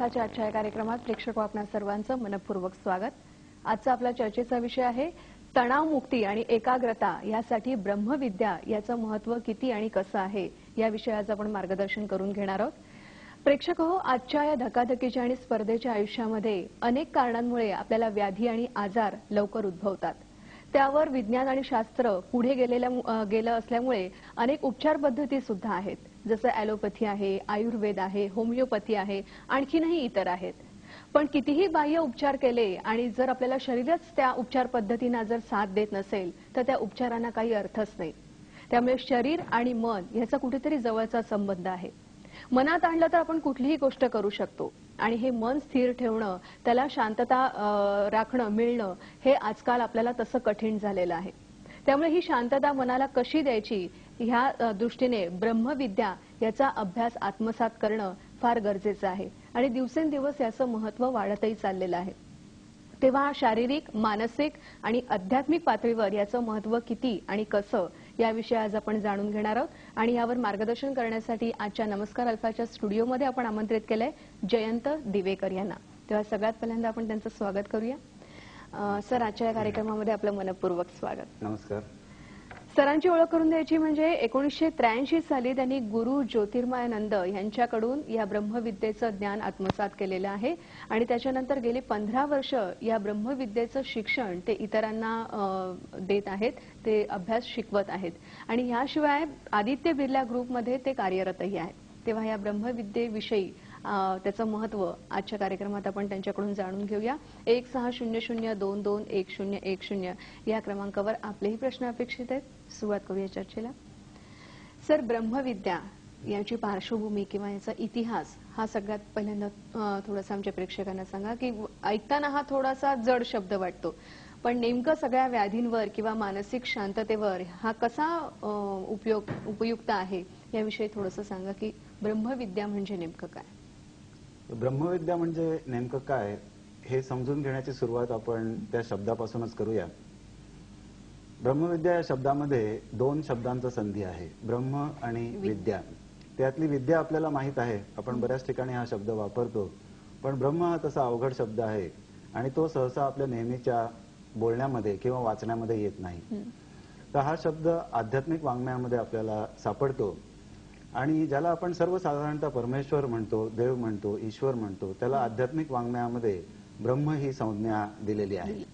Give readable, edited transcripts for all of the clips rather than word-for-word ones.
अल्फाच्या आजच्या या कार्यक्रमात प्रेक्षक आपणा सर्वांचं मनपूर्वक स्वागत। आजचा आपला चर्चेचा विषय आहे तणावमुक्ती आणि एकाग्रता यासाठी ब्रह्मविद्या याचं महत्त्व किती आणि कसं आहे या विषयाचं आपण मार्गदर्शन करून घेणार आहोत। प्रेक्षक हो, आजच्या या धकाधकीच्या आणि स्पर्धेच्या आयुष्यामध्ये अनेक कारणांमुळे आपल्याला व्याधी आणि आजार लवकर उद्भवतात। त्यावर विज्ञान आणि शास्त्र पुढे गेलं असल्यामुळे अनेक उपचार पद्धती सुद्धा आहेत, जसं ॲलोपॅथी आहे, आयुर्वेद आहे, होमिओपॅथी आहे, आणखीनही इतर आहेत। पण कितीही बाह्य उपचार केले आणि जर आपल्याला शरीरच त्या उपचार पद्धतींना जर साथ देत नसेल तर त्या उपचारांना काही अर्थच नाही। त्यामुळे शरीर आणि मन याचा कुठेतरी जवळचा संबंध आहे। मनात आणलं तर आपण कुठलीही गोष्ट करू शकतो आणि हे मन स्थिर ठेवणं, त्याला शांतता राखणं, मिळणं हे आजकाल आपल्याला तसं कठीण झालेलं आहे। त्यामुळे ही शांतता मनाला कशी द्यायची ह्या दृष्टीने ब्रह्मविद्या याचा अभ्यास आत्मसात करणं फार गरजेचं आहे आणि दिवसेंदिवस याचं महत्त्व वाढतही चाललेलं आहे। तेव्हा शारीरिक, मानसिक आणि आध्यात्मिक पातळीवर याचं महत्त्व किती आणि कसं याविषयी आज आपण जाणून घेणार आहोत आणि यावर मार्गदर्शन करण्यासाठी आजच्या नमस्कार अल्फाच्या स्टुडिओमध्ये आपण आमंत्रित केलंय जयंत दिवेकर यांना। तेव्हा सगळ्यात पहिल्यांदा आपण त्यांचं स्वागत करूया। सर, आजच्या या कार्यक्रमामध्ये आपलं मनपूर्वक स्वागत। नमस्कार। सरांची ओळख करून द्यायची म्हणजे 1983 साली त्यांनी गुरु ज्योतिर्मयानंद यांच्याकडून या ब्रह्मविद्येचं ज्ञान आत्मसात केलेलं आहे आणि त्याच्यानंतर गेली 15 वर्ष या ब्रह्मविद्येचं शिक्षण ते इतरांना देत आहेत, ते अभ्यास शिकवत आहेत आणि याशिवाय आदित्य बिर्ला ग्रुपमध्ये ते कार्यरतही आहेत। तेव्हा या ब्रह्मविद्येविषयी त्याचं महत्त्व आजच्या कार्यक्रमात आपण त्यांच्याकडून जाणून घेऊया। 1600221010 या क्रमांकावर आपलेही प्रश्न अपेक्षित आहेत। सुरुवात करूया चर्चेला। सर, ब्रह्मविद्या याची पार्श्वभूमी किंवा याचा इतिहास हा सगळ्यात पहिल्यांदा थोडासा आमच्या प्रेक्षकांना सांगा की ऐकताना हा थोडासा जड शब्द वाटतो, पण नेमकं सगळ्या व्याधींवर किंवा मानसिक शांततेवर हा कसा उपयुक्त आहे याविषयी थोडंसं सांगा की ब्रह्मविद्या म्हणजे नेमकं काय? ब्रह्मविद्या म्हणजे नेमकं काय हे समजून घेण्याची सुरुवात आपण त्या शब्दापासूनच करूया। ब्रह्मविद्या या शब्दामध्ये दोन शब्दांचा संधी आहे, ब्रह्म आणि विद्या। त्यातली विद्या आपल्याला माहित आहे, आपण बऱ्याच ठिकाणी हा शब्द वापरतो, पण ब्रह्म हा तसा अवघड शब्द आहे आणि तो सहसा आपल्या नेहमीच्या बोलण्यामध्ये किंवा वाचण्यामध्ये येत नाही। तर हा शब्द आध्यात्मिक वाङ्मयामध्ये आपल्याला सापडतो आणि ज्याला आपण सर्वसाधारणतः परमेश्वर म्हणतो, देव म्हणतो, ईश्वर म्हणतो, त्याला आध्यात्मिक वाङ्मयामध्ये ब्रह्म ही संज्ञा दिलेली आहे।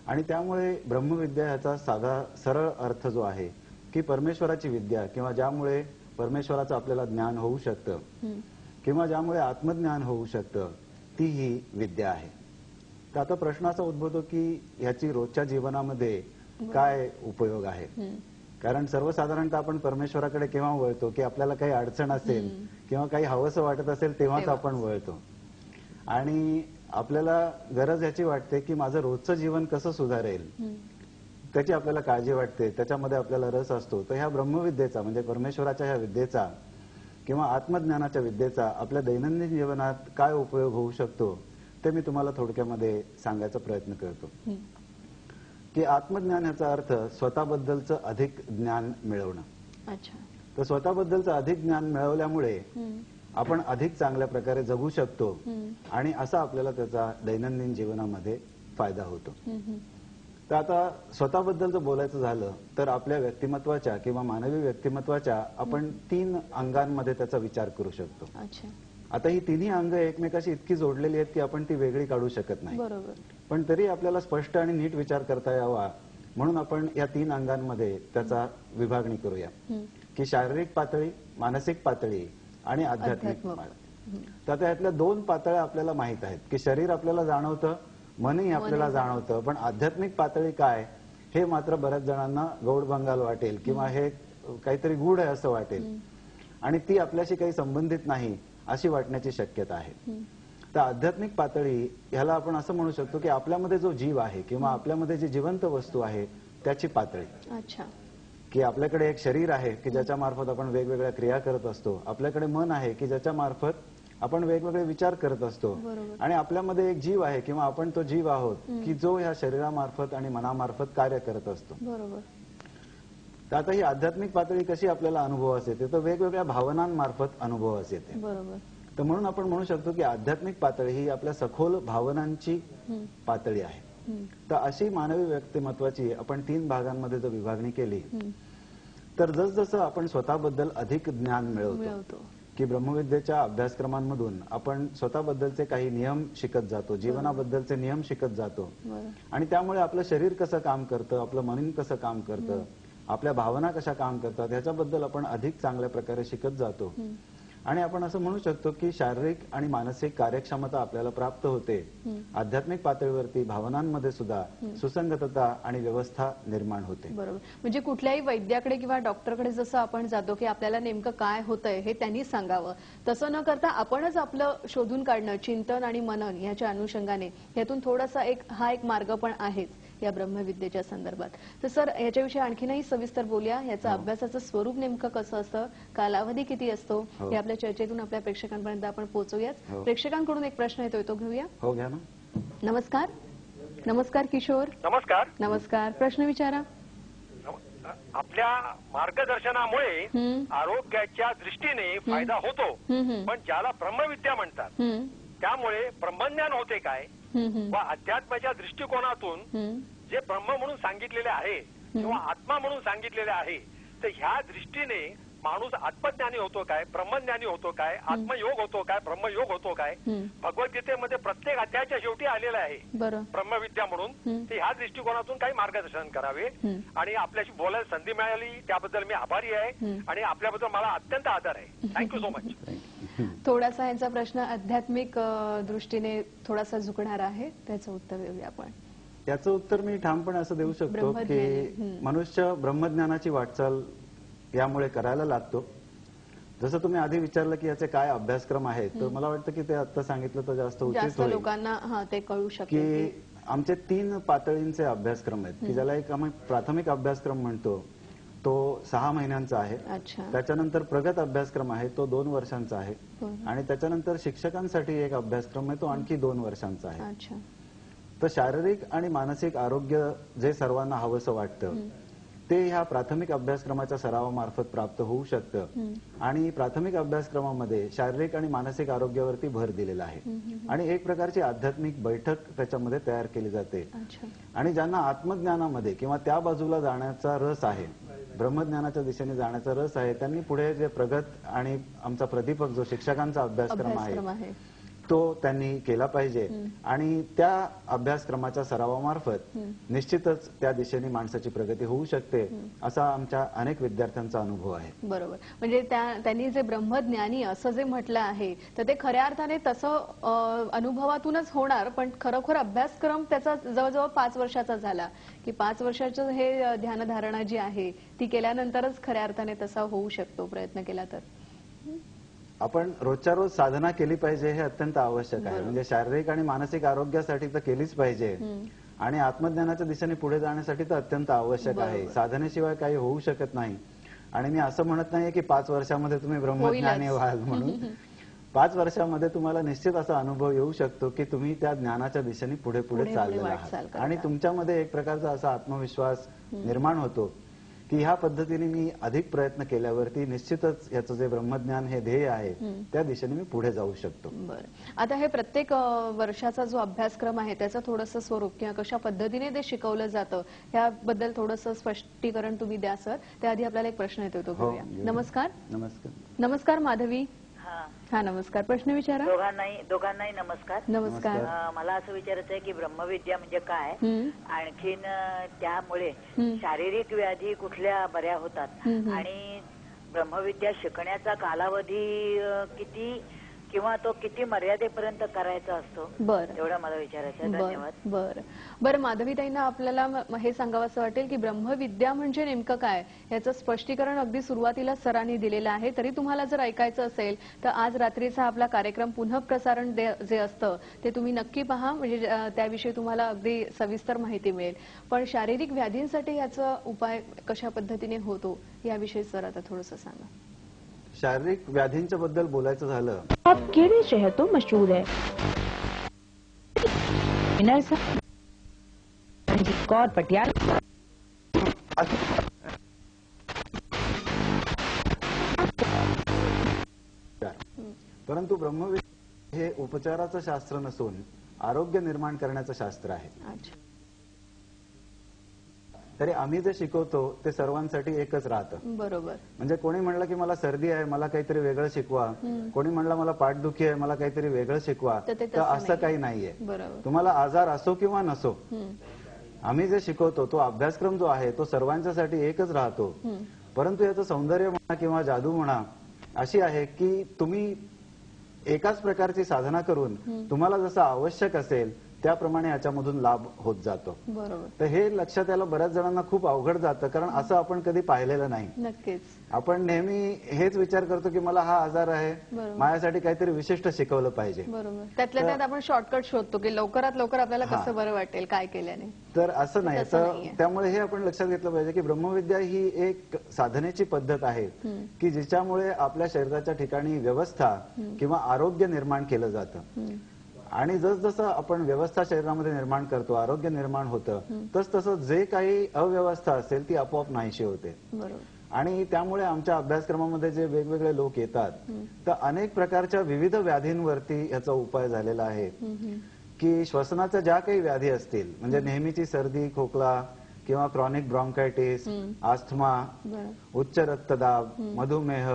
आणि त्यामुळे ब्रह्मविद्या याचा साधा सरळ अर्थ जो आहे की परमेश्वराची विद्या किंवा ज्यामुळे परमेश्वराचं आपल्याला ज्ञान होऊ शकतं किंवा ज्यामुळे आत्मज्ञान होऊ शकतं, ती ही विद्या आहे। तर आता प्रश्न असा उद्भवतो की ह्याची रोजच्या जीवनामध्ये काय उपयोग आहे? कारण सर्वसाधारणतः आपण परमेश्वराकडे केव्हा वळतो की आपल्याला काही अडचण असेल किंवा काही हवंसं वाटत असेल तेव्हाच आपण वळतो आणि आपल्याला गरज याची वाटते की माझं रोजचं जीवन कसं सुधारेल त्याची आपल्याला काळजी वाटते, त्याच्यामध्ये आपल्याला रस असतो। तर ह्या ब्रह्मविद्येचा म्हणजे परमेश्वराच्या ह्या विद्येचा किंवा आत्मज्ञानाच्या विद्येचा आपल्या दैनंदिन जीवनात काय उपयोग होऊ शकतो ते मी तुम्हाला थोडक्यामध्ये सांगायचा प्रयत्न करतो। की आत्मज्ञान याचा अर्थ स्वतःबद्दलचं अधिक ज्ञान मिळवणं। अच्छा। तर स्वतःबद्दलचं अधिक ज्ञान मिळवल्यामुळे आपण अधिक चांगल्या प्रकारे जगू शकतो आणि असा आपल्याला त्याचा दैनंदिन जीवनामध्ये फायदा होतो। तर आता स्वतःबद्दलचं बोलायचं झालं तर आपल्या व्यक्तिमत्वाच्या किंवा मानवी व्यक्तिमत्वाच्या आपण 3 अंगांमध्ये त्याचा विचार करू शकतो। अच्छा। आता ही तिन्ही अंग एकमेकाशी इतकी जोडलेली आहेत की आपण ती वेगळी काढू शकत नाही। बरोबर। पण तरी आपल्याला स्पष्ट आणि नीट विचार करता यावा म्हणून आपण या 3 अंगांमध्ये त्याचा विभागणी करूया की शारीरिक पातळी, मानसिक पातळी आणि आध्यात्मिक पातळी। तर आता यातल्या 2 पातळ्या आपल्याला माहित आहेत की शरीर आपल्याला जाणवतं, मनही आपल्याला जाणवतं, पण आध्यात्मिक पातळी काय हे मात्र बऱ्याच जणांना गौड बंगाल वाटेल किंवा हे काहीतरी गूढ आहे असं वाटेल आणि ती आपल्याशी काही संबंधित नाही अशी वाटण्याची शक्यता आहे। तर आध्यात्मिक पातळी ह्याला आपण असं म्हणू शकतो की आपल्यामध्ये जो जीव आहे किंवा आपल्यामध्ये जी जिवंत वस्तू आहे त्याची पातळी। अच्छा। की आपल्याकडे एक शरीर आहे की ज्याच्या मार्फत आपण वेगवेगळ्या क्रिया करत असतो, आपल्याकडे मन आहे की ज्याच्या मार्फत आपण वेगवेगळे विचार करत असतो आणि आपल्यामध्ये एक जीव आहे किंवा आपण तो जीव आहोत की जो ह्या शरीरामार्फत आणि मनामार्फत कार्य करत असतो। बरोबर। तर आता ही आध्यात्मिक पातळी कशी आपल्याला अनुभवास येते? तर वेगवेगळ्या भावनांमार्फत अनुभवास येते। बरोबर। तर म्हणून आपण म्हणू शकतो की आध्यात्मिक पातळी ही आपल्या सखोल भावनांची पातळी आहे. तर अशी मानवी व्यक्तिमत्वाची आपण 3 भागांमध्ये जर विभागणी केली तर जसजसं आपण स्वतःबद्दल अधिक ज्ञान मिळवतो की ब्रह्मविद्येच्या अभ्यासक्रमांमधून आपण स्वतःबद्दलचे काही नियम शिकत जातो, जीवनाबद्दलचे नियम शिकत जातो आणि त्यामुळे आपलं शरीर कसं काम करतं, आपलं मन कसं काम करतं, आपल्या भावना कशा काम करतात ह्याच्याबद्दल आपण अधिक चांगल्या प्रकारे शिकत जातो आणि आपण असं म्हणू शकतो की शारीरिक आणि मानसिक कार्यक्षमता आपल्याला प्राप्त होते. आध्यात्मिक पातळीवरती भावनांमध्ये सुद्धा सुसंगतता आणि व्यवस्था निर्माण होते. बरोबर. म्हणजे कुठल्याही वैद्याकडे किंवा डॉक्टरकडे जसं आपण जातो की आपल्याला नेमकं काय होतंय हे त्यांनी सांगावं, तसं न करता आपणच आपलं शोधून काढणं, चिंतन आणि मनन याच्या अनुषंगाने यातून थोडासा हा एक मार्ग पण आहेच या ब्रह्मविद्येच्या संदर्भात. तर सर याच्याविषयी आणखीनही सविस्तर बोलूया. याचं अभ्यासाचं स्वरूप नेमकं कसं असतं, कालावधी किती असतो हे आपल्या चर्चेतून आपल्या प्रेक्षकांपर्यंत आपण पोहोचूयाच. प्रेक्षकांकडून एक प्रश्न येतोय तो घेऊया. हो, घ्या ना. नमस्कार. नमस्कार किशोर. नमस्कार. नमस्कार. प्रश्न विचारा. आपल्या मार्गदर्शनामुळे आरोग्याच्या दृष्टीने फायदा होतो, पण ज्याला ब्रह्मविद्या म्हणतात त्यामुळे ब्रह्मज्ञान होते काय व अध्यात्माच्या दृष्टिकोनातून जे ब्रह्म म्हणून सांगितलेले आहे किंवा आत्मा म्हणून सांगितलेले आहे, तर ह्या दृष्टीने माणूस आत्मज्ञानी होतो काय, ब्रह्मज्ञानी होतो काय, आत्मयोग होतो काय, ब्रह्मयोग होतो काय. भगवद्गीतेमध्ये प्रत्येक अध्यायाच्या शेवटी आलेला आहे ब्रह्मविद्या म्हणून. तर ह्या दृष्टिकोनातून काही मार्गदर्शन करावे आणि आपल्याशी बोलायला संधी मिळाली त्याबद्दल मी आभारी आहे आणि आपल्याबद्दल मला अत्यंत आदर आहे. Thank you so much. थोडासा यांचा प्रश्न आध्यात्मिक दृष्टीने थोडासा झुकणार आहे, त्याचं उत्तर देऊया आपण. याचं उत्तर मी ठामपणे असं देऊ शकतो की मनुष्य ब्रह्मज्ञानाची वाटचाल यामुळे करायला लागतो. जसं तुम्ही आधी विचारलं की याचे काय अभ्यासक्रम आहेत, तर मला वाटतं की ते आता सांगितलं तर जास्त उचित होईल. लोकांना ते कळू शकेल की आमचे 3 पातळींचे अभ्यासक्रम आहेत की ज्याला एक आम्ही प्राथमिक अभ्यासक्रम म्हणतो, तो 6 महिन्यांचा आहे. त्याच्यानंतर प्रगत अभ्यासक्रम आहे, तो 2 वर्षांचा आहे आणि त्याच्यानंतर शिक्षकांसाठी एक अभ्यासक्रम आहे, तो आणखी 2 वर्षांचा आहे. तर शारीरिक आणि मानसिक आरोग्य जे सर्वांना हवंसं वाटतं ते ह्या प्राथमिक अभ्यासक्रमाच्या सरावामार्फत प्राप्त होऊ शकतं आणि प्राथमिक अभ्यासक्रमामध्ये शारीरिक आणि मानसिक आरोग्यावरती भर दिलेला आहे आणि एक प्रकारची आध्यात्मिक बैठक त्याच्यामध्ये तयार केली जाते. आणि ज्यांना आत्मज्ञानामध्ये किंवा त्या बाजूला जाण्याचा रस आहे, ब्रह्मज्ञानाच्या दिशेने जाण्याचा रस आहे, त्यांनी पुढे जे प्रगत आणि आमचा प्रदीपक जो शिक्षकांचा अभ्यासक्रम आहे तो त्यांनी केला पाहिजे आणि त्या अभ्यासक्रमाच्या सरावामार्फत निश्चितच त्या दिशेने माणसाची प्रगती होऊ शकते, असा आमच्या अनेक विद्यार्थ्यांचा अनुभव आहे. बरोबर. म्हणजे त्यांनी जे ब्रह्मज्ञानी असं जे म्हटलं आहे तर ते खऱ्या अर्थाने तसं अनुभवातूनच होणार, पण खरोखर अभ्यासक्रम त्याचा जवळजवळ 5 वर्षाचा झाला की 5 वर्षाचं हे ध्यानधारणा जी आहे ती केल्यानंतरच खऱ्या अर्थाने तसा होऊ शकतो, प्रयत्न केला तर. आपण रोजच्या रोज साधना केली पाहिजे हे अत्यंत आवश्यक आहे. म्हणजे शारीरिक आणि मानसिक आरोग्यासाठी तर केलीच पाहिजे आणि आत्मज्ञानाच्या दिशेने पुढे जाण्यासाठी तर अत्यंत आवश्यक आहे. साधनेशिवाय काही होऊ शकत नाही आणि मी असं म्हणत नाहीये की 5 वर्षामध्ये तुम्ही ब्रह्मज्ञानी व्हाल म्हणून. 5 वर्षामध्ये तुम्हाला निश्चित असा अनुभव येऊ शकतो की तुम्ही त्या ज्ञानाच्या दिशेने पुढे पुढे चाललेला आहात आणि तुमच्यामध्ये एक प्रकारचा असा आत्मविश्वास निर्माण होतो की ह्या पद्धतीने मी अधिक प्रयत्न केल्यावरती निश्चितच याचं जे ब्रह्मज्ञान हे ध्येय आहे त्या दिशेने मी पुढे जाऊ शकतो. बरं. आता हे प्रत्येक वर्षाचा जो अभ्यासक्रम आहे त्याचं थोडंसं स्वरूप किंवा कशा पद्धतीने ते शिकवलं जातं याबद्दल थोडंसं स्पष्टीकरण तुम्ही द्या सर. त्याआधी आपल्याला एक प्रश्न येतो तो घेऊया. नमस्कार. नमस्कार माधवी. हा नमस्कार. प्रश्न विचारा. दोघांनाही नमस्कार. नमस्कार. मला असं विचारायचं आहे की ब्रह्मविद्या म्हणजे काय, आणखीन त्यामुळे शारीरिक व्याधी कुठल्या बऱ्या होतात आणि ब्रह्मविद्या शिकण्याचा कालावधी किती किंवा तो किती मर्यादेपर्यंत करायचा असतो, एवढं मला विचारायचं आहे. धन्यवाद. बरं माधवीताईंना आपल्याला हे सांगावं वाटेल की ब्रह्मविद्या म्हणजे नेमकं काय याचं स्पष्टीकरण अगदी सुरुवातीला सरांनी दिलेलं आहे. तरी तुम्हाला जर ऐकायचं असेल तर आज रात्रीचा आपला कार्यक्रम पुन्हा प्रसारण जे असतं ते तुम्ही नक्की पहा, म्हणजे त्याविषयी तुम्हाला अगदी सविस्तर माहिती मिळेल. पण शारीरिक व्याधींसाठी याचा उपाय कशा पद्धतीने होतो याविषयी सर आता थोडंसं सांगा. शारीरिक व्याधींच्या बद्दल बोलायचं झालं, आप केड़े शहर तो मशहूर है कौर पटियाला. परंतु ब्रह्मविद्या हे उपचाराचं शास्त्र नसून आरोग्य निर्माण करण्याचं शास्त्र आहे. अच्छा. तरी आम्ही जे शिकवतो ते सर्वांसाठी एकच राहतं. बरोबर. म्हणजे कोणी म्हणलं की मला सर्दी आहे, मला काहीतरी वेगळं शिकवा, कोणी म्हणलं मला पाठदुखी आहे, मला काहीतरी वेगळं शिकवा, तर असं काही नाहीये. तुम्हाला आजार असो किंवा नसो, आम्ही जे शिकवतो तो अभ्यासक्रम जो आहे तो सर्वांच्यासाठी एकच राहतो. परंतु याचं सौंदर्य म्हणा किंवा जादू म्हणा अशी आहे की तुम्ही एकाच प्रकारची साधना करून तुम्हाला जसं आवश्यक असेल त्याप्रमाणे याच्यामधून लाभ होत जातो. बरोबर. तर हे लक्षात यायला बऱ्याच जणांना खूप अवघड जातं, कारण असं आपण कधी पाहिलेलं नाही. नक्कीच. आपण नेहमी हेच विचार करतो की मला हा आजार आहे, माझ्यासाठी काहीतरी विशिष्ट शिकवलं पाहिजे. बरोबर. त्यातल्या त्यात आपण शॉर्टकट शोधतो की लवकरात लवकर आपल्याला कसं बरं वाटेल काय केल्याने. तर असं नाही. तर त्यामुळे हे आपण लक्षात घेतलं पाहिजे की ब्रह्मविद्या ही एक साधनेची पद्धत आहे की जिच्यामुळे आपल्या शरीराच्या ठिकाणी व्यवस्था किंवा आरोग्य निर्माण केलं जातं. आणि जसजसं आपण व्यवस्था शरीरामध्ये निर्माण करतो, आरोग्य निर्माण होतं, तसतसं जे काही अव्यवस्था असेल ती आपोआप नाहीशी होते. आणि त्यामुळे आमच्या अभ्यासक्रमामध्ये जे वेगवेगळे लोक येतात तर अनेक प्रकारच्या विविध व्याधींवरती याचा उपाय झालेला आहे. की श्वसनाच्या ज्या काही व्याधी असतील, म्हणजे नेहमीची सर्दी, खोकला किंवा क्रॉनिक ब्रॉन्कायटिस, आस्थमा, उच्च रक्तदाब, मधुमेह,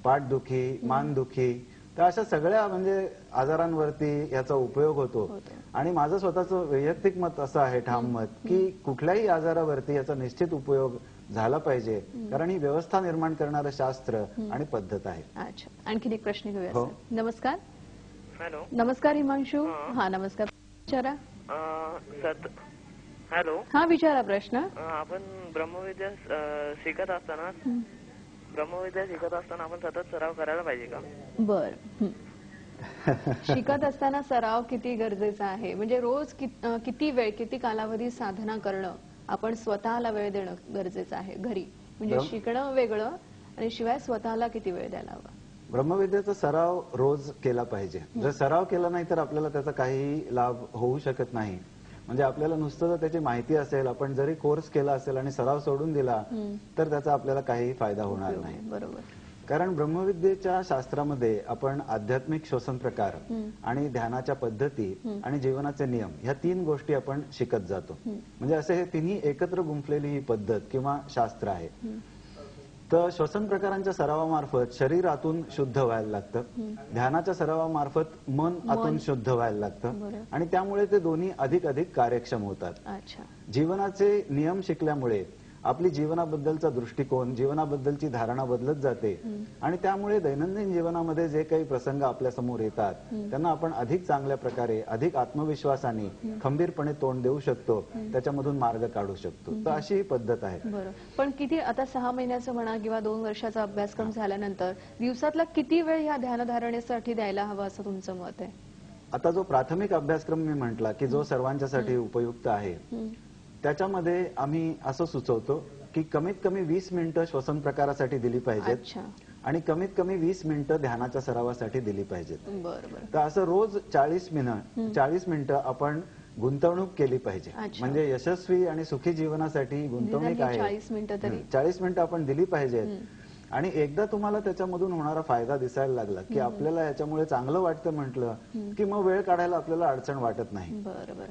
पाठदुखी, मानदुखी, तर अशा सगळ्या म्हणजे आजारांवरती याचा उपयोग होतो. आणि माझं स्वतःचं वैयक्तिक मत असं आहे, ठाम मत, की कुठल्याही आजारावरती याचा निश्चित उपयोग झाला पाहिजे, कारण ही व्यवस्था निर्माण करणारं शास्त्र आणि पद्धत आहे. अच्छा. आणखी एक प्रश्न घेऊया. नमस्कार. हॅलो. नमस्कार हिमांशू. हा नमस्कार. विचारा. हॅलो. हा विचारा प्रश्न. आपण ब्रह्मविद्या शिकत असताना आपण सतत सराव करायला पाहिजे का? बर. शिकत असताना सराव किती गरजेचा आहे, म्हणजे रोज किती वेळ, किती कालावधी साधना करणं, आपण स्वतःला वेळ देणं गरजेचं आहे घरी. म्हणजे शिकणं वेगळं आणि शिवाय स्वतःला किती वेळ द्यायला हवा. ब्रह्मविद्येचा सराव रोज केला पाहिजे. जर सराव केला नाही तर आपल्याला त्याचा काही लाभ होऊ शकत नाही. म्हणजे आपल्याला नुसतं जर त्याची माहिती असेल, आपण जरी कोर्स केला असेल आणि सराव सोडून दिला तर त्याचा आपल्याला काही फायदा होणार नाही. बरोबर. कारण ब्रह्मविद्येच्या शास्त्रामध्ये आपण आध्यात्मिक श्वसन प्रकार आणि ध्यानाच्या पद्धती आणि जीवनाचे नियम ह्या 3 गोष्टी आपण शिकत जातो. म्हणजे असे हे तिन्ही एकत्र गुंफलेली ही पद्धत किंवा शास्त्र आहे. तर श्वसन प्रकारांच्या सरावामार्फत शरीर आतून शुद्ध व्हायला लागतं, ध्यानाच्या सरावामार्फत मन आतून शुद्ध व्हायला लागतं आणि त्यामुळे ते दोन्ही अधिक कार्यक्षम होतात. जीवनाचे नियम शिकल्यामुळे आपली जीवनाबद्दलचा दृष्टिकोन, जीवनाबद्दलची धारणा बदलत जाते आणि त्यामुळे दैनंदिन जीवनामध्ये जे काही प्रसंग आपल्या समोर येतात त्यांना आपण अधिक चांगल्या प्रकारे, अधिक आत्मविश्वासाने, खंबीरपणे तोंड देऊ शकतो, त्याच्यामधून मार्ग काढू शकतो. तर अशी ही पद्धत आहे. बरं. पण किती आता 6 महिन्याचं म्हणा किंवा 2 वर्षाचा अभ्यासक्रम झाल्यानंतर दिवसातला किती वेळ ह्या ध्यानधारणेसाठी द्यायला हवा असं तुमचं मत आहे? आता जो प्राथमिक अभ्यासक्रम मी म्हटला की जो सर्वांच्यासाठी उपयुक्त आहे, त्याच्यामध्ये आम्ही असं सुचवतो की कमीत कमी 20 मिनिटं श्वसन प्रकारासाठी दिली पाहिजेत आणि कमीत कमी 20 मिनिटं ध्यानाच्या सरावासाठी दिली पाहिजेत. तर असं रोज 40 मिनिटं आपण गुंतवणूक केली पाहिजे. म्हणजे यशस्वी आणि सुखी जीवनासाठी गुंतवणूक आहे. 40 मिनिटं आपण दिली पाहिजेत. आणि एकदा तुम्हाला त्याच्यामधून होणारा फायदा दिसायला लागला की आपल्याला याच्यामुळे चांगलं वाटतं म्हटलं की मग वेळ काढायला आपल्याला अडचण वाटत नाही. बरोबर.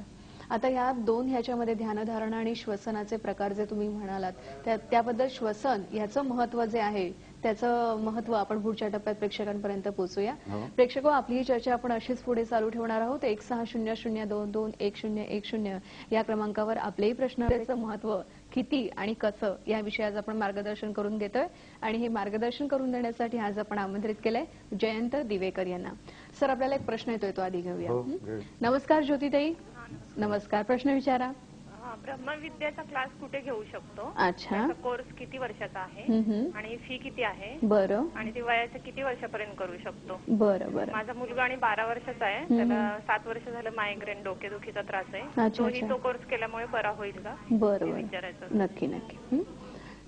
आता या 2 ह्याच्यामध्ये ध्यानधारणा आणि श्वसनाचे प्रकार जे तुम्ही म्हणालात त्याबद्दल श्वसन याचं महत्व जे आहे त्याचं महत्व आपण पुढच्या टप्प्यात प्रेक्षकांपर्यंत पोहोचूया. प्रेक्षको, आपली ही चर्चा आपण अशीच पुढे चालू ठेवणार आहोत. 1600221010 या क्रमांकावर आपलेही प्रश्नाचं महत्व किती आणि कसं या विषयाचं आपण मार्गदर्शन करून घेतोय आणि हे मार्गदर्शन करून देण्यासाठी आज आपण आमंत्रित केलंय जयंत दिवेकर यांना. सर, आपल्याला एक प्रश्न येतोय, तो आधी घेऊया. नमस्कार ज्योतिताई. नमस्कार. प्रश्न विचारा. ब्रह्मविद्याचा क्लास कुठे घेऊ शकतो? अच्छा. कोर्स किती वर्षाचा आहे आणि फी किती आहे? बरं. आणि ती वयाच्या किती वर्षापर्यंत करू शकतो? बरं बरं. माझा मुलगा आणि 12 वर्षाचा आहे, त्याला 7 वर्ष झालं मायग्रेन, डोकेदुखीचा त्रास आहे. तोही तो कोर्स केल्यामुळे बरा होईल का? बरोबर. विचारायचं. नक्की नक्की.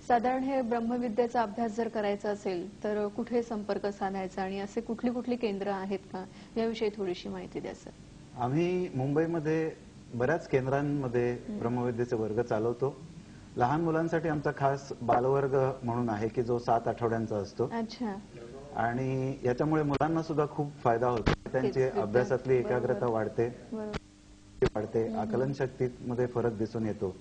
साधारण हे ब्रह्मविद्येचा अभ्यास जर करायचा असेल तर कुठे संपर्क साधायचा आणि असे कुठली कुठली केंद्र आहेत का, याविषयी थोडीशी माहिती द्या सर. आम्ही मुंबईमध्ये बऱ्याच केंद्रांमध्ये ब्रह्मविद्येचे वर्ग चालवतो. लहान मुलांसाठी आमचा खास बालवर्ग म्हणून आहे की जो 7 आठवड्यांचा असतो. अच्छा. आणि याच्यामुळे मुलांना सुद्धा खूप फायदा होतो. त्यांची अभ्यासातली एकाग्रता वाढते, आकलन शक्तीमध्ये फरक दिसून येतो.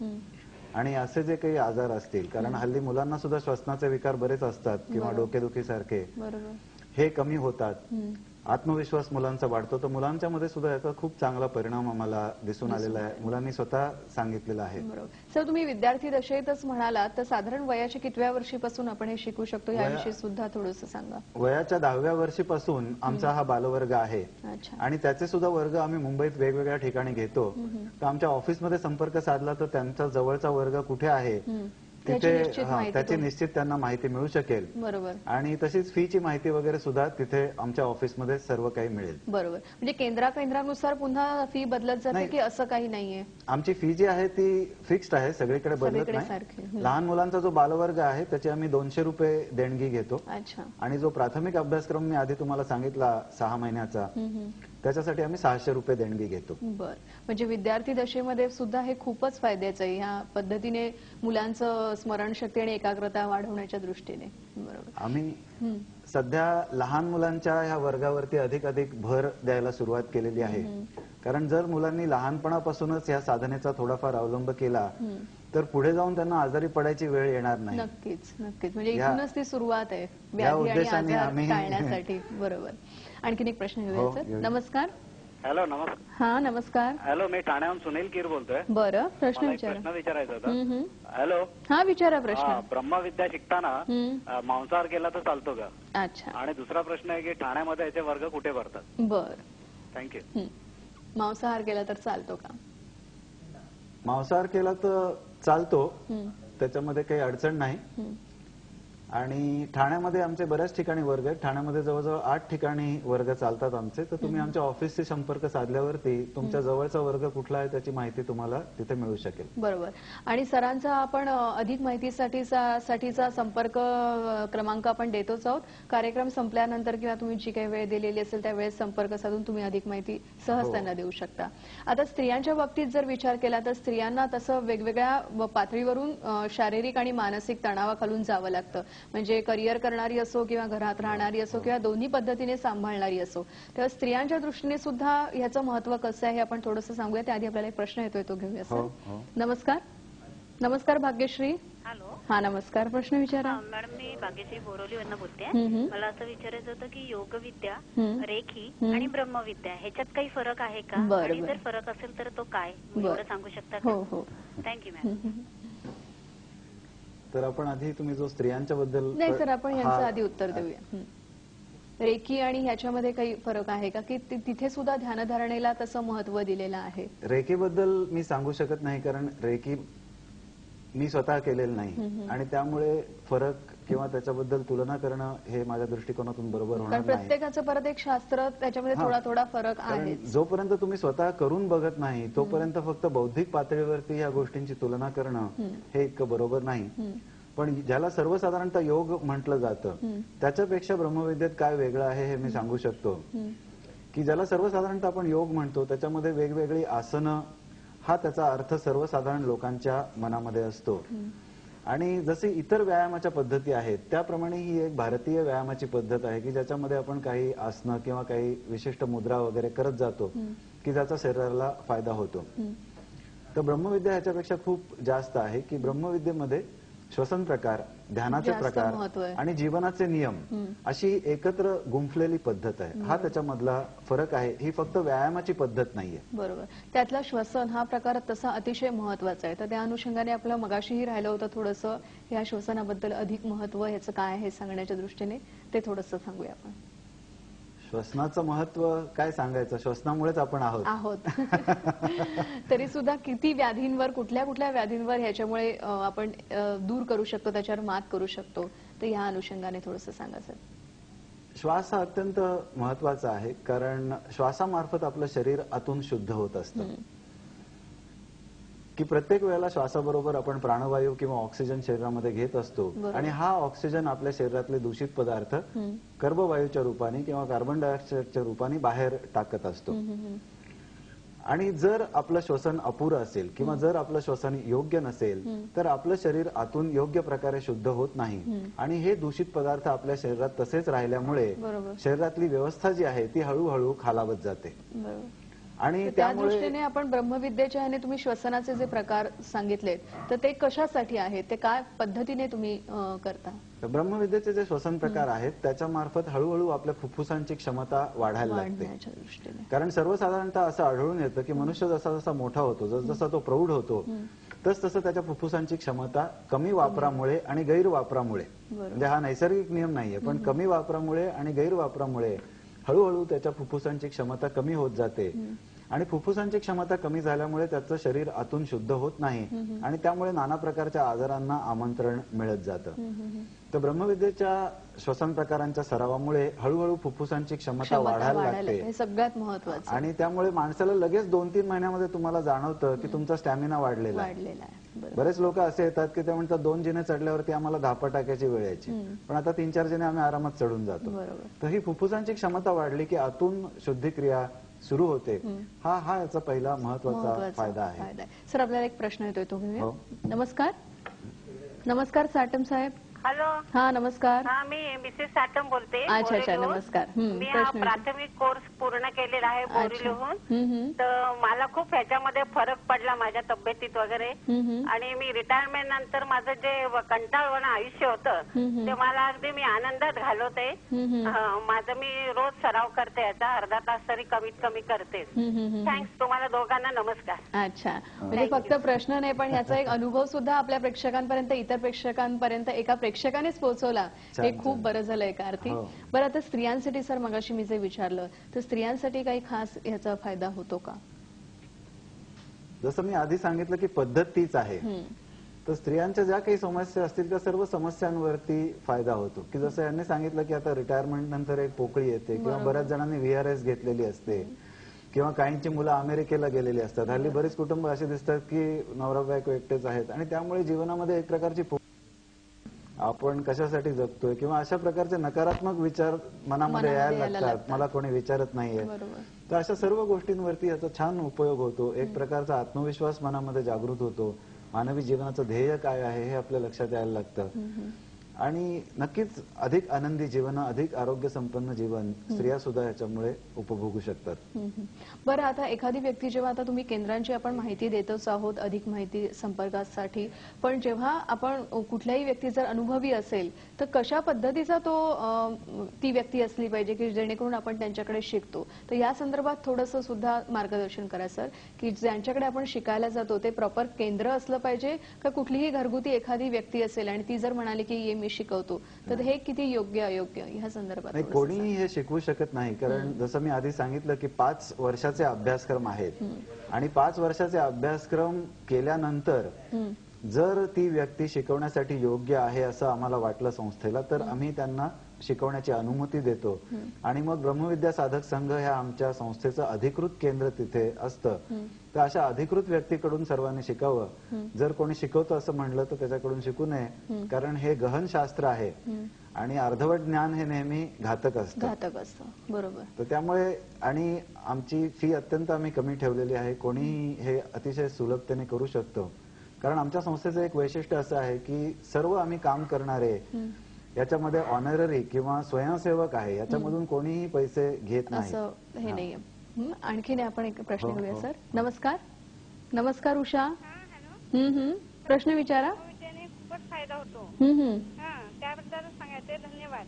आणि असे जे काही आजार असतील, कारण हल्ली मुलांना सुद्धा श्वसनाचे विकार बरेच असतात किंवा डोकेदुखी सारखे, हे कमी होतात. आत्मविश्वास मुलांचा वाढतो. तर मुलांच्या मध्ये सुद्धा याचा खूप चांगला परिणाम आम्हाला दिसून आलेला आहे, मुलांनी स्वतः सांगितलेलं आहे. सर, तुम्ही विद्यार्थी दशेतच म्हणालात, तर साधारण वयाच्या कितव्या वर्षीपासून आपण हे शिकू शकतो याविषयी सुद्धा थोडंसं सांगा. वयाच्या 10व्या वर्षीपासून आमचा हा बालवर्ग आहे आणि त्याचे सुद्धा वर्ग आम्ही मुंबईत वेगवेगळ्या ठिकाणी घेतो. तर आमच्या ऑफिसमध्ये संपर्क साधला तर त्यांचा जवळचा वर्ग कुठे आहे तिथे त्याची निश्चित त्यांना माहिती मिळू शकेल. बरोबर. आणि तशीच फीची माहिती वगैरे सुद्धा तिथे आमच्या ऑफिसमध्ये सर्व काही मिळेल. बरोबर. म्हणजे केंद्रानुसार पुन्हा फी बदलत जाते की असं काही नाहीये? आमची फी जी आहे ती फिक्स्ड आहे, सगळीकडे बदलत नाही. लहान मुलांचा जो बालवर्ग आहे त्याची आम्ही 200 रुपये देणगी घेतो. आणि जो प्राथमिक अभ्यासक्रम मी आधी तुम्हाला सांगितला 6 महिन्याचा, त्याच्यासाठी आम्ही 600 रुपये देणगी घेतो. बर. म्हणजे विद्यार्थी दशेमध्ये सुद्धा हे खूपच फायद्याचं आहे, ह्या पद्धतीने मुलांचं स्मरणशक्ती आणि एकाग्रता वाढवण्याच्या दृष्टीने. बरोबर. आम्ही सध्या लहान मुलांच्या ह्या वर्गावरती अधिक भर द्यायला सुरुवात केलेली आहे. कारण जर मुलांनी लहानपणापासूनच या साधनेचा थोडाफार अवलंब केला तर पुढे जाऊन त्यांना आजारी पडायची वेळ येणार नाही. नक्कीच नक्कीच. म्हणजे इथूनच ती सुरुवात आहे व्याधी आणि आजार टाळण्यासाठी. बरोबर. आणखीन एक प्रश्न घेऊया सर. नमस्कार. हॅलो. नमस्कार. हा नमस्कार. हॅलो, मी ठाण्याहून सुनील कीर बोलतोय. बरं, प्रश्न विचारायचा होता. हॅलो. हा, विचारा प्रश्न. ब्रह्मविद्या शिकताना मांसाहार केला तर चालतो का? अच्छा. आणि दुसरा प्रश्न आहे की ठाण्यामध्ये याचे वर्ग कुठे भरतात? बर. थँक्यू. मांसाहार केला तर चालतो का? मांसाहार केला तर चालतो, त्याच्यामध्ये काही अडचण नाही. आणि ठाण्यामध्ये आमचे बऱ्याच ठिकाणी वर्ग आहेत. ठाण्यामध्ये जवळजवळ 8 ठिकाणी वर्ग चालतात आमचे. तर तुम्ही आमच्या ऑफिसशी संपर्क साधल्यावरती तुमच्या जवळचा वर्ग कुठला आहे त्याची माहिती तुम्हाला तिथे मिळू शकेल. बरोबर. आणि सरांचा आपण अधिक माहितीसाठीचा संपर्क क्रमांक आपण देतोच आहोत. कार्यक्रम संपल्यानंतर किंवा तुम्ही जी काही वेळ दिलेली असेल त्या वेळेस संपर्क साधून तुम्ही अधिक माहिती सहज त्यांना देऊ शकता. आता स्त्रियांच्या बाबतीत जर विचार केला तर स्त्रियांना तसं वेगवेगळ्या पातळीवरून शारीरिक आणि मानसिक तणावाखालून जावं लागतं. म्हणजे करिअर करणारी असो किंवा घरात राहणारी असो किंवा दोन्ही पद्धतीने सांभाळणारी असो, तेव्हा स्त्रियांच्या दृष्टीने सुद्धा ह्याचं महत्व कसं आहे हे आपण थोडंसं सांगूया. त्याआधी आपल्याला एक प्रश्न येतोय, तो घेऊया सर. नमस्कार. नमस्कार भाग्यश्री. हॅलो. हा नमस्कार. प्रश्न विचारा. मॅडम, मी भाग्यश्री बोरवलीवरनं बोलते. मला असं विचारायचं होतं की योगविद्या, रेखी आणि ब्रह्मविद्या ह्याच्यात काही फरक आहे का? आणि जर फरक असेल तर तो काय, एवढं सांगू शकता का? हो हो. Thank you madam. तर आपण आधी तुम्ही जो स्त्रियांच्या बद्दल. नाही सर, आपण यांचं आधी उत्तर देऊया. रेकी आणि ह्याच्यामध्ये काही फरक आहे का, की तिथे सुद्धा ध्यानधारणेला तसं महत्व दिलेलं आहे? रेकीबद्दल मी सांगू शकत नाही, कारण रेकी मी स्वतः केलेलं नाही आणि त्यामुळे फरक किंवा त्याच्याबद्दल तुलना करणं हे माझ्या दृष्टिकोनातून बरोबर होणार नाही. प्रत्येकाचं परत एक शास्त्र, त्याच्यामध्ये थोडा फरक आहे. जोपर्यंत तुम्ही स्वतः करून बघत नाही तोपर्यंत फक्त बौद्धिक पातळीवरती ह्या गोष्टींची तुलना करणं हे इतकं बरोबर नाही. पण ज्याला सर्वसाधारणतः योग म्हटलं जातं त्याच्यापेक्षा ब्रह्मविद्येत काय वेगळं आहे हे मी सांगू शकतो. की ज्याला सर्वसाधारणतः आपण योग म्हणतो त्याच्यामध्ये वेगवेगळी आसनं, हा त्याचा अर्थ सर्वसाधारण लोकांच्या मनामध्ये असतो. आणि जसे इतर व्यायामाच्या पद्धती आहेत त्याप्रमाणे ही एक भारतीय व्यायामाची पद्धत आहे की ज्याच्यामध्ये आपण काही आसनं किंवा काही विशिष्ट मुद्रा वगैरे करत जातो की ज्याचा शरीराला फायदा होतो. तर ब्रह्मविद्या ह्याच्यापेक्षा खूप जास्त आहे की ब्रह्मविद्येमध्ये श्वसन प्रकार, ध्यानाचे प्रकार आणि जीवनाचे नियम अशी एकत्र गुंफलेली पद्धत आहे. हा त्याच्यामधला फरक आहे. ही फक्त व्यायामाची पद्धत नाहीये. बरोबर. त्यातला श्वसन हा प्रकार तसा अतिशय महत्वाचा आहे. तर त्या अनुषंगाने आपलं मगाशीही राहिलं होतं थोडंसं या श्वसनाबद्दल अधिक महत्व ह्याचं काय आहे सांगण्याच्या दृष्टीने, ते थोडंसं सांगूया आपण. श्वसनाचं महत्व काय सांगायचं, श्वसनामुळेच आपण आहोत. तरी सुद्धा किती व्याधींवर, कुठल्या कुठल्या व्याधींवर ह्याच्यामुळे आपण दूर करू शकतो, त्याच्यावर मात करू शकतो, तर ह्या अनुषंगाने थोडंसं सांगा सर. श्वास हा अत्यंत महत्वाचा आहे, कारण श्वासामार्फत आपलं शरीर आतून शुद्ध होत असतं. की प्रत्येक वेळेला श्वासाबरोबर आपण प्राणवायू किंवा ऑक्सिजन शरीरामध्ये घेत असतो आणि हा ऑक्सिजन आपल्या शरीरातले दूषित पदार्थ कर्बवायूच्या रूपाने किंवा कार्बन डायऑक्साईडच्या रूपाने बाहेर टाकत असतो. आणि जर आपलं श्वसन अपुरं असेल किंवा जर आपलं श्वसन योग्य नसेल तर आपलं शरीर आतून योग्य प्रकारे शुद्ध होत नाही आणि हे दूषित पदार्थ आपल्या शरीरात तसेच राहिल्यामुळे शरीरातली व्यवस्था जी आहे ती हळूहळू खालावत जाते. आणि त्या दृष्टीने आपण ब्रह्मविद्येच्या ह्याने तुम्ही श्वसनाचे जे प्रकार सांगितलेत तर ते कशासाठी आहेत, ते काय पद्धतीने तुम्ही करता? ब्रह्मविद्येचे जे श्वसन प्रकार आहेत त्याच्या मार्फत हळूहळू आपल्या फुफ्फुसांची क्षमता वाढायला लागते. कारण सर्वसाधारणतः असं आढळून येतं की मनुष्य जसा जसा मोठा होतो, जसजसा तो प्रौढ होतो, तसं त्याच्या फुफ्फुसांची क्षमता कमी वापरामुळे आणि गैरवापरामुळे, म्हणजे हा नैसर्गिक नियम नाहीये, पण कमी वापरामुळे आणि गैरवापरामुळे हळूहळू त्याच्या फुफ्फुसांची क्षमता कमी होत जाते आणि फुफ्फुसांची क्षमता कमी झाल्यामुळे त्याचं शरीर आतून शुद्ध होत नाही आणि त्यामुळे नाना प्रकारच्या आजारांना आमंत्रण मिळत जातं. तर ब्रह्मविद्येच्या श्वसन प्रकारांच्या सरावामुळे हळूहळू फुफ्फुसांची क्षमता वाढायला लागते, सगळ्यात महत्वाचं. आणि त्यामुळे माणसाला लगेच 2-3 महिन्यामध्ये तुम्हाला जाणवतं की तुमचा स्टॅमिना वाढलेला आहे. बरेच लोक असे येतात की ते म्हणतात 2 जिने चढल्यावरती आम्हाला धापा टाकायची वेळ यायची, पण आता 3-4 जिने आम्ही आरामात चढून जातो. तर ही फुफ्फुसांची क्षमता वाढली की आतून शुद्धिक्रिया सुरू होते. हा याचा पहिला महत्वाचा फायदा आहे. सर आपल्याला एक प्रश्न येतोय, तो घेऊया. नमस्कार. नमस्कार साटम साहेब. हॅलो. हा नमस्कार. हा मी मिसेस साटम बोलते. अच्छा अच्छा नमस्कार. मी हा प्राथमिक कोर्स पूर्ण केलेला आहे बोरिवलीहून. तर मला खूप ह्याच्यामध्ये फरक पडला माझ्या तब्येतीत वगैरे, आणि मी रिटायरमेंट नंतर माझं जे कंटाळवाणं आयुष्य होतं ते मला अगदी मी आनंदात घालवते. माझं मी रोज सराव करते, याचा अर्धा तास तरी कमीत कमी करते. थँक्स तुम्हाला दोघांना. नमस्कार. अच्छा, म्हणजे फक्त प्रश्न नाही पण ह्याचा एक अनुभव सुद्धा आपल्या प्रेक्षकांपर्यंत, इतर प्रेक्षकांपर्यंत एका प्रेक्षकानेच पोहोचवला, हे खूप बरं झालं एका अर्थी. बरं, आता स्त्रियांसाठी सर मगाशी मी जे विचारलं तर स्त्रियांसाठी काही खास ह्याचा फायदा होतो का? जसं मी आधी सांगितलं की पद्धत तीच आहे, तर स्त्रियांच्या ज्या काही समस्या असतील त्या सर्व समस्यांवरती फायदा होतो. की जसं यांनी सांगितलं की आता रिटायरमेंट नंतर एक पोकळी येते किंवा बऱ्याच जणांनी VRS घेतलेली असते किंवा काहींची मुलं अमेरिकेला गेलेली असतात. हल्ली बरेच कुटुंब असे दिसतात की नवरा बायको एकटेच आहेत आणि त्यामुळे जीवनामध्ये एक प्रकारची आपण कशासाठी जगतोय किंवा अशा प्रकारचे नकारात्मक विचार मनामध्ये यायला लागतात, मला कोणी विचारत नाहीये. तर अशा सर्व गोष्टींवरती याचा छान उपयोग होतो. एक प्रकारचा आत्मविश्वास मनामध्ये जागृत होतो. मानवी जीवनाचं ध्येय काय आहे हे आपल्या लक्षात यायला लागतं आणि नक्कीच अधिक आनंदी जीवन, अधिक आरोग्य संपन्न जीवन स्त्रिया सुद्धा याच्यामुळे उपभोगू शकतात. बरं, आता एखादी व्यक्ती जेव्हा, आता तुम्ही केंद्रांची आपण माहिती देतच आहोत अधिक माहिती संपर्कासाठी, पण जेव्हा आपण कुठल्याही व्यक्ती जर अनुभवी असेल तर कशा पद्धतीचा ती व्यक्ती असली पाहिजे की जेणेकरून आपण त्यांच्याकडे शिकतो, तर या संदर्भात थोडंसं सुद्धा मार्गदर्शन करा सर, की ज्यांच्याकडे आपण शिकायला जातो ते प्रॉपर केंद्र असलं पाहिजे का कुठलीही घरगुती एखादी व्यक्ती असेल आणि ती जर म्हणाली की ये मी शिकवतो, तर हे किती योग्य अयोग्य ह्या संदर्भात? कोणीही हे शिकवू शकत नाही, कारण जसं मी आधी सांगितलं की 5 वर्षाचे अभ्यासक्रम आहेत आणि 5 वर्षाचे अभ्यासक्रम केल्यानंतर जर ती व्यक्ती शिकवण्यासाठी योग्य आहे असं आम्हाला वाटलं संस्थेला, तर आम्ही त्यांना शिकवण्याची अनुमती देतो आणि मग ब्रह्मविद्या साधक संघ ह्या आमच्या संस्थेचं अधिकृत केंद्र तिथे असतं. तर अशा अधिकृत व्यक्तीकडून सर्वांनी शिकावं. जर कोणी शिकवतं असं म्हणलं तर त्याच्याकडून शिकू नये, कारण हे गहन शास्त्र आहे आणि अर्धवट ज्ञान हे नेहमी घातक असतं. बरोबर. तर त्यामुळे, आणि आमची फी अत्यंत आम्ही कमी ठेवलेली आहे, कोणीही हे अतिशय सुलभतेने करू शकतो. कारण आमच्या संस्थेचं एक वैशिष्ट्य असं आहे की सर्व आम्ही काम करणारे याच्यामध्ये ऑनररी किंवा स्वयंसेवक आहे, याच्यामधून कोणीही पैसे घेत नाही. हे नाहीये. आणखीन आपण एक प्रश्न घेऊया सर. नमस्कार. नमस्कार उषा. प्रश्न विचारा. खूपच फायदा होतो त्याबद्दल सांगायचे. धन्यवाद.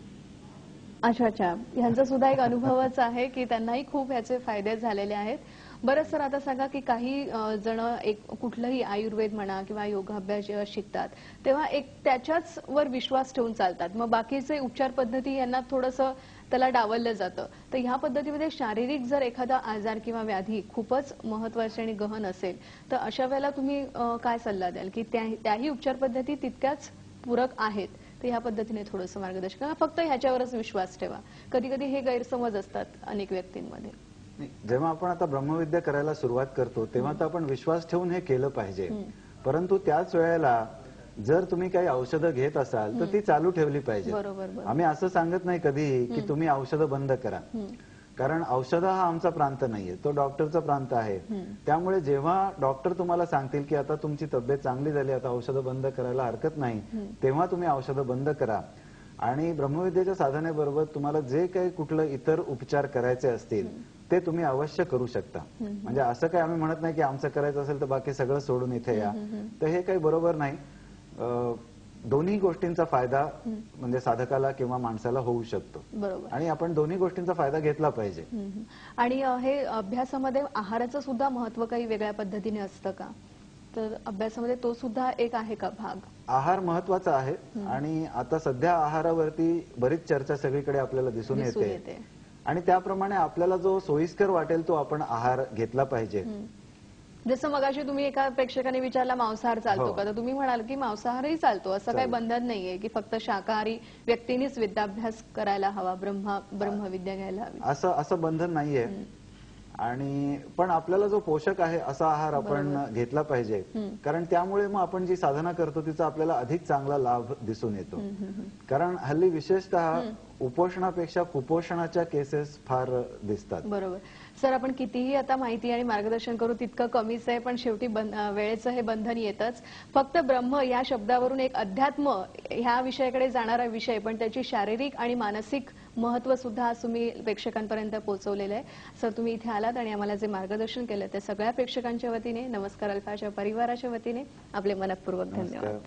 अच्छा अच्छा, ह्यांचा सुद्धा एक अनुभवच आहे की त्यांनाही खूप ह्याचे फायदे झालेले आहेत. बरं सर, आता सांगा की काही जण एक कुठलंही आयुर्वेद म्हणा किंवा योगाभ्यास जेव्हा शिकतात तेव्हा एक त्याच्याच वर विश्वास ठेवून चालतात, मग बाकीचे उपचार पद्धती यांना थोडंसं त्याला डावललं जातं. तर ह्या पद्धतीमध्ये शारीरिक जर एखादा आजार किंवा व्याधी खूपच महत्वाची आणि गहन असेल तर अशा वेळेला तुम्ही काय सल्ला द्याल की त्याही उपचार पद्धती तितक्याच पूरक आहेत, तर ह्या पद्धतीने थोडंसं मार्गदर्शन करा, फक्त ह्याच्यावरच विश्वास ठेवा? कधी कधी हे गैरसमज असतात अनेक व्यक्तींमध्ये. जेव्हा आपण आता ब्रह्मविद्या करायला सुरुवात करतो तेव्हा तर आपण विश्वास ठेवून हे केलं पाहिजे, परंतु त्याच वेळेला जर तुम्ही काही औषधं घेत असाल तर ती चालू ठेवली पाहिजे. आम्ही असं सांगत नाही कधी की तुम्ही औषधं बंद करा, कारण औषध हा आमचा प्रांत नाहीये, तो डॉक्टरचा प्रांत आहे. त्यामुळे जेव्हा डॉक्टर तुम्हाला सांगतील की आता तुमची तब्येत चांगली झाली, आता औषधं बंद करायला हरकत नाही, तेव्हा तुम्ही औषधं बंद करा. आणि ब्रह्मविद्येच्या साधनेबरोबर तुम्हाला जे काही कुठलं इतर उपचार करायचे असतील ते तुम्ही अवश्य करू शकता. म्हणजे असं काही आम्ही म्हणत नाही की आमचं करायचं असेल तर बाकी सगळं सोडून इथे या, तर हे काही बरोबर नाही. दोन्ही गोष्टींचा फायदा म्हणजे साधकाला किंवा माणसाला होऊ शकतो. बरोबर. आणि आपण दोन्ही गोष्टींचा फायदा घेतला पाहिजे. आणि हे अभ्यासामध्ये आहाराचं सुद्धा महत्व काही वेगळ्या पद्धतीने असतं का? तर अभ्यासामध्ये तो सुद्धा एक आहे का भाग? आहार महत्वाचा आहे. आणि आता सध्या आहारावरती बरीच चर्चा सगळीकडे आपल्याला दिसून येते. आणि त्याप्रमाणे आपल्याला जो सोयीस्कर वाटेल तो आपण आहार घेतला पाहिजे. जसं मगाशी तुम्ही एका प्रेक्षकाने विचारला मांसाहार चालतो का, तर तुम्ही म्हणाल की मांसाहारही चालतो, असं काही बंधन नाहीये की फक्त शाकाहारी व्यक्तीनेच विद्याभ्यास करायला हवा, ब्रह्मविद्या घ्यायला हवी, असं बंधन नाहीये. आणि पण आपल्याला जो पोषक आहे असा आहार आपण घेतला पाहिजे. कारण त्यामुळे मग आपण जी साधना करतो तिचा आपल्याला अधिक चांगला लाभ दिसून येतो. कारण हल्ली विशेषतः उपोषणापेक्षा कुपोषणाच्या केसेस फार दिसतात. बरोबर. सर, आपण कितीही आता माहिती आणि मार्गदर्शन करू तितकं कमीच आहे, पण शेवटी वेळेचं हे बंधन येतच. फक्त ब्रह्म या शब्दावरून एक अध्यात्म ह्या विषयाकडे जाणारा विषय, पण त्याची शारीरिक आणि मानसिक महत्व सुद्धा आज तुम्ही प्रेक्षकांपर्यंत पोहोचवलेलं आहे. सर, तुम्ही इथे आलात आणि आम्हाला जे मार्गदर्शन केलं त्या सगळ्या प्रेक्षकांच्या वतीने, नमस्कार अल्फाच्या परिवाराच्या वतीने आपले मनःपूर्वक धन्यवाद.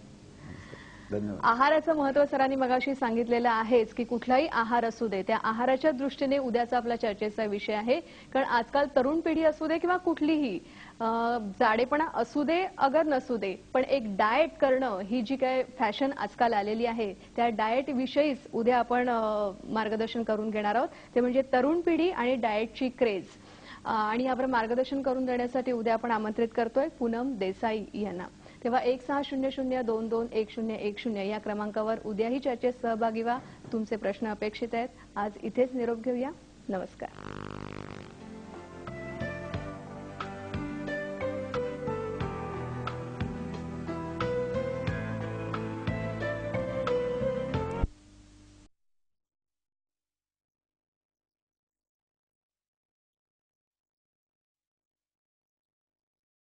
आहाराचं महत्व सरांनी मगाशी सांगितलेलं आहेच की कुठलाही आहार असू दे, त्या आहाराच्या दृष्टीने उद्याचा आपला चर्चेचा विषय आहे. कारण आजकाल तरुण पिढी असू दे किंवा कुठलीही जाडेपणा असू दे अगर नसू दे, पण एक डाएट करणं ही जी काय फॅशन आजकाल आलेली आहे त्या डाएट विषयीच उद्या आपण मार्गदर्शन करून घेणार आहोत. ते म्हणजे तरुण पिढी आणि डाएटची क्रेज. आणि यावर मार्गदर्शन करून देण्यासाठी उद्या आपण आमंत्रित करतोय पूनम देसाई यांना. तेव्हा 1600221010 या क्रमांकावर उद्याही चर्चेत सहभागी व्हा. तुमचे प्रश्न अपेक्षित आहेत. आज इथेच निरोप घेऊया. नमस्कार.